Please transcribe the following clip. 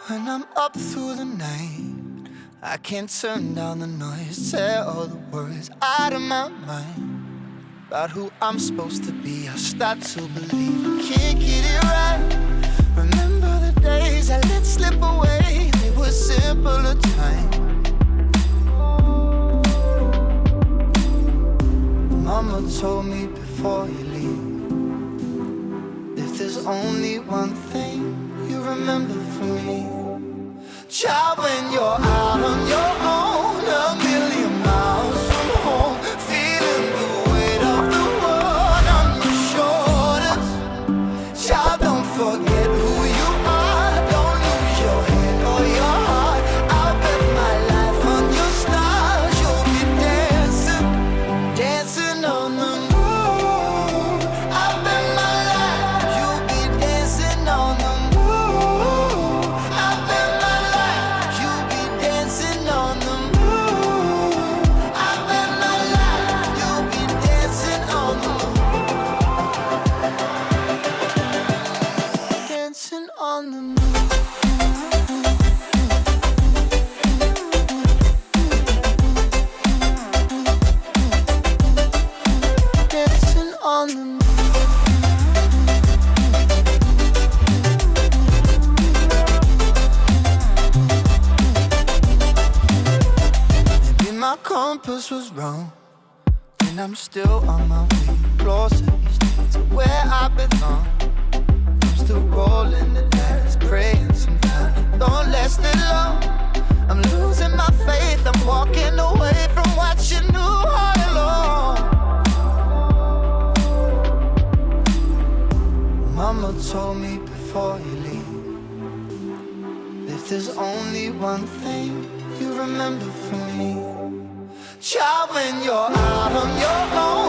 When I'm up through the night, I can't turn down the noise. Tear all the worries out of my mind about who I'm supposed to be. I start to believe I can't get it right. Remember the days I let slip away. They were simpler times. Mama told me before you leave, if there's only one thing you remember from me, child, when you're out on your own, a million miles from home, feeling the weight of the world on your shoulders. Child, don't forget who you are. Don't lose your head or your heart. I'll bet my life on your stars. You'll be dancing, dancing on the moon. I'll bet my life you'll be dancing on the moon. I'll bet my life you'll be dancing on the moon. I'll bet my life you'll be dancing on the moon. Dancing on the moon. Dancing on the moon. Maybe my compass was wrong, and I'm still on my way closer each day to where I belong. I'm still rolling the dice, praying sometimes it don't last that long. I'm losing my faith, I'm walking away from what you knew all along. Mama told me before you leave, if there's only one thing you remember from me, child, when you're out on your own,